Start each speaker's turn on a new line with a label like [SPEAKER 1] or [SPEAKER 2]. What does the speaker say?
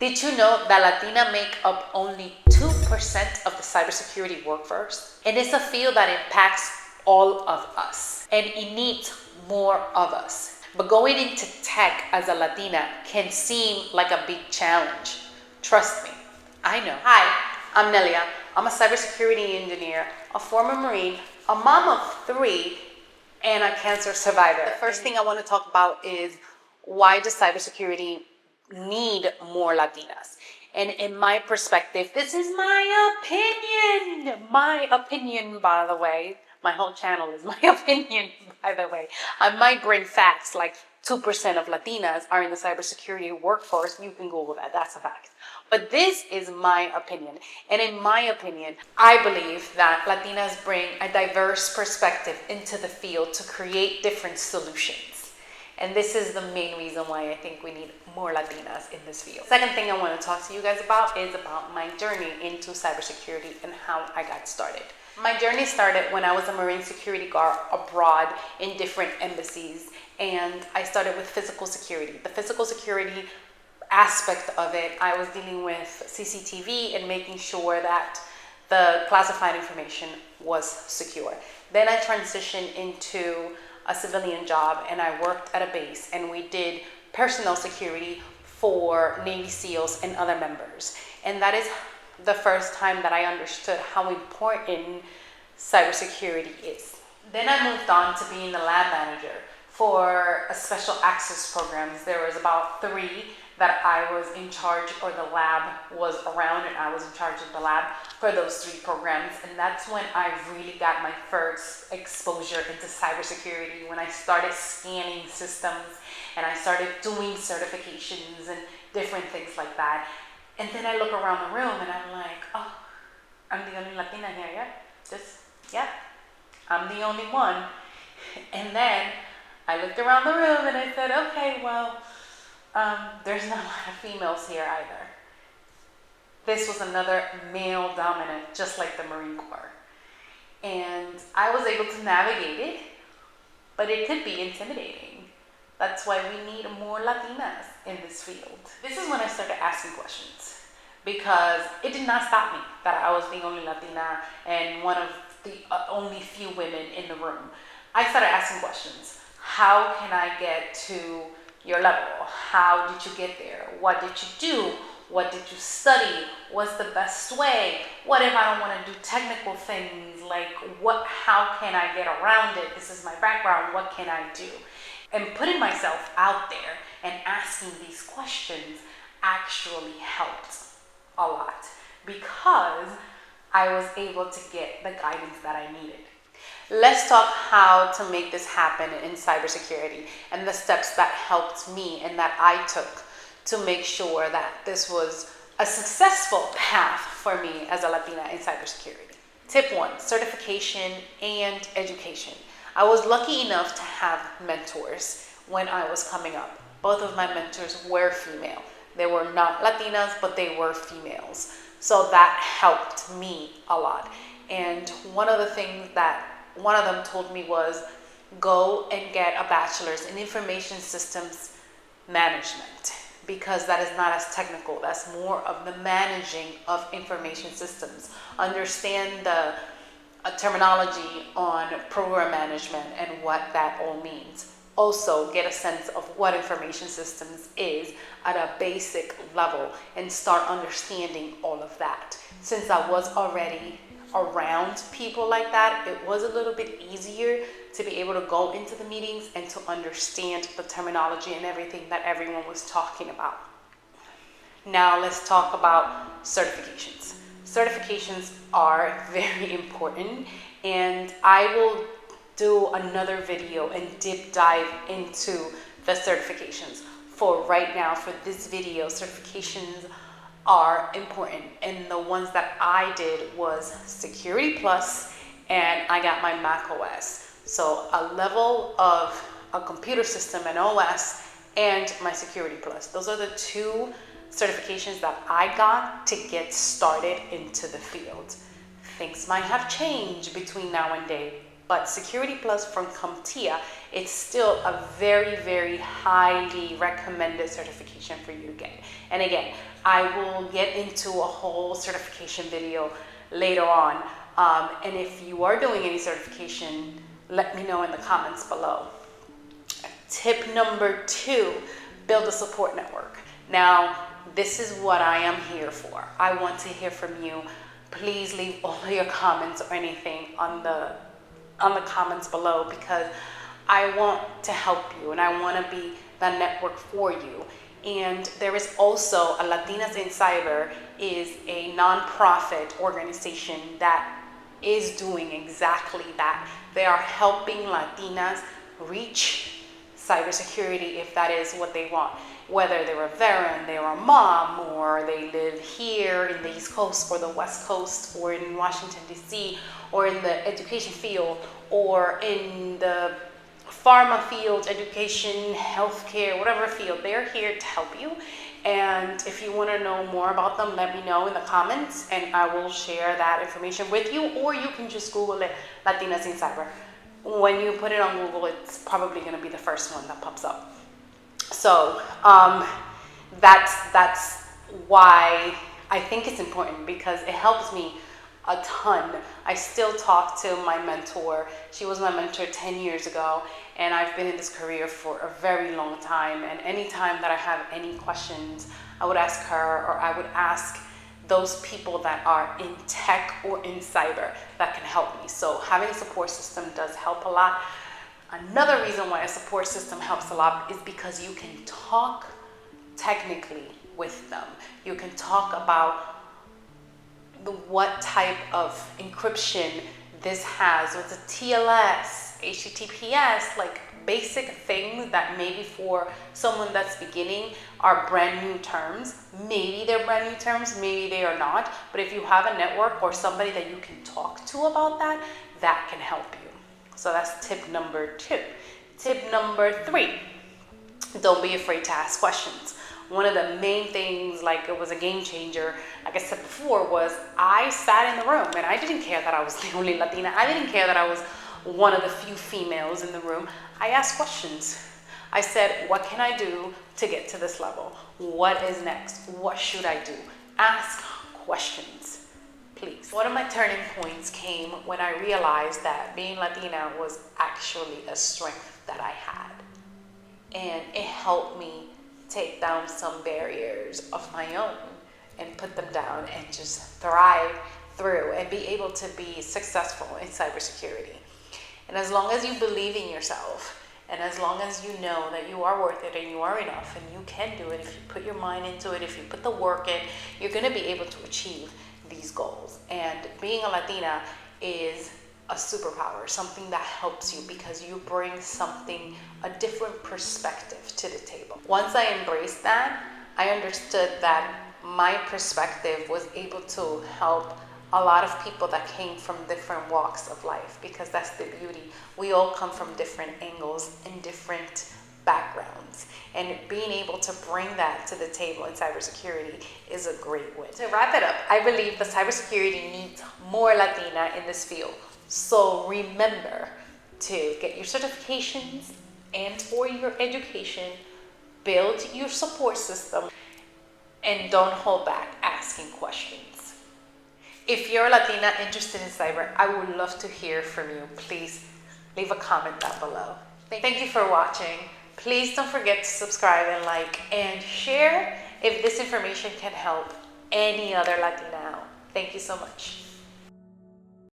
[SPEAKER 1] Did you know that Latina make up only 2% of the cybersecurity workforce? And it's a field that impacts all of us, and it needs more of us. But going into tech as a Latina can seem like a big challenge. Trust me, I know. Hi, I'm Nelia. I'm a cybersecurity engineer, a former Marine, a mom of 3, and a cancer survivor. The first thing I want to talk about is why does cybersecurity need more Latinas? And in my perspective, this is my opinion. My opinion, by the way. My whole channel is my opinion, by the way. I might bring facts like 2% of Latinas are in the cybersecurity workforce. You can Google that. That's a fact. But this is my opinion. And in my opinion, I believe that Latinas bring a diverse perspective into the field to create different solutions. And this is the main reason why I think we need more Latinas in this field. Second thing I want to talk to you guys about is about my journey into cybersecurity and how I got started. My journey started when I was a Marine security guard abroad in different embassies, and I started with physical security. The physical security aspect of it, I was dealing with CCTV and making sure that the classified information was secure. Then I transitioned into a civilian job, and I worked at a base, and we did personnel security for Navy SEALs and other members. And that is the first time that I understood how important cybersecurity is. Then I moved on to being the lab manager for a special access programs. There was about 3 that I was in charge, or the lab was around, and I was in charge of the lab for those 3 programs. And that's when I really got my first exposure into cybersecurity, when I started scanning systems and I started doing certifications and different things like that. And then I look around the room and I'm like, oh, I'm the only Latina here, yeah, I'm the only one. And then I looked around the room and I said, okay, well, there's not a lot of females here either. This was another male dominant, just like the Marine Corps. And I was able to navigate it, but it could be intimidating. That's why we need more Latinas in this field. This is when I started asking questions, because it did not stop me that I was the only Latina and one of the only few women in the room. I started asking questions. How can I get to your level? How did you get there? What did you do? What did you study? What's the best way? What if I don't want to do technical things? Like how can I get around it? This is my background. What can I do? And putting myself out there and asking these questions actually helped a lot, because I was able to get the guidance that I needed. Let's talk how to make this happen in cybersecurity and the steps that helped me and that I took to make sure that this was a successful path for me as a Latina in cybersecurity. Tip 1, certification and education. I was lucky enough to have mentors when I was coming up. Both of my mentors were female. They were not Latinas, but they were females. So that helped me a lot. And one of them told me was, go and get a bachelor's in information systems management, because that is not as technical. That's more of the managing of information systems. Understand the terminology on program management and what that all means. Also get a sense of what information systems is at a basic level and start understanding all of that. Since I was already around people like that, it was a little bit easier to be able to go into the meetings and to understand the terminology and everything that everyone was talking about. Now let's talk about certifications. Certifications are very important, and I will do another video and deep dive into the certifications. For right now, for this video, certifications are important, and the ones that I did was Security Plus, and I got my Mac OS. So a level of a computer system and OS, and my Security Plus. Those are the 2 certifications that I got to get started into the field. Things might have changed between now and but Security Plus from CompTIA, it's still a very, very highly recommended certification for you to get. And again, I will get into a whole certification video later on. And if you are doing any certification, let me know in the comments below. Tip number 2, build a support network. Now, this is what I am here for. I want to hear from you. Please leave all of your comments or anything on the comments below, because I want to help you and I want to be the network for you. And there is also a Latinas In Cyber, is a nonprofit organization that is doing exactly that. They are helping Latinas reach cybersecurity if that is what they want. Whether they're a veteran, they're a mom, or they live here in the East Coast or the West Coast, or in Washington, D.C., or in the education field, or in the pharma field, education, healthcare, whatever field, they're here to help you. And if you want to know more about them, let me know in the comments and I will share that information with you, or you can just Google it, Latinas In Cyber. When you put it on Google, it's probably going to be the first one that pops up. So that's why I think it's important, because it helps me a ton. I still talk to my mentor. She was my mentor 10 years ago, and I've been in this career for a very long time. And anytime that I have any questions, I would ask her, or I would ask those people that are in tech or in cyber that can help me. So having a support system does help a lot. Another reason why a support system helps a lot is because you can talk technically with them. You can talk about what type of encryption this has, with the TLS, HTTPS, like basic things that maybe for someone that's beginning are brand new terms. Maybe they're brand new terms, maybe they are not. But if you have a network or somebody that you can talk to about that, that can help you. So that's tip number 2. Tip number 3, don't be afraid to ask questions. One of the main things, like it was a game changer, like I said before, was I sat in the room and I didn't care that I was the only Latina. I didn't care that I was one of the few females in the room. I asked questions. I said, what can I do to get to this level? What is next? What should I do? Ask questions, please. One of my turning points came when I realized that being Latina was actually a strength that I had. And it helped me take down some barriers of my own and put them down and just thrive through and be able to be successful in cybersecurity. And as long as you believe in yourself, and as long as you know that you are worth it and you are enough and you can do it, if you put your mind into it, if you put the work in, you're going to be able to achieve these goals. And being a Latina is a superpower, something that helps you because you bring something, a different perspective to the table. Once I embraced that, I understood that my perspective was able to help a lot of people that came from different walks of life, because that's the beauty. We all come from different angles and different backgrounds, and being able to bring that to the table in cybersecurity is a great win. To wrap it up, I believe that cybersecurity needs more Latina in this field. So remember to get your certifications and for your education, build your support system, and don't hold back asking questions. If you're a Latina interested in cyber, I would love to hear from you. Please leave a comment down below. Thank you for watching. Please don't forget to subscribe and like and share if this information can help any other Latina out. Thank you so much.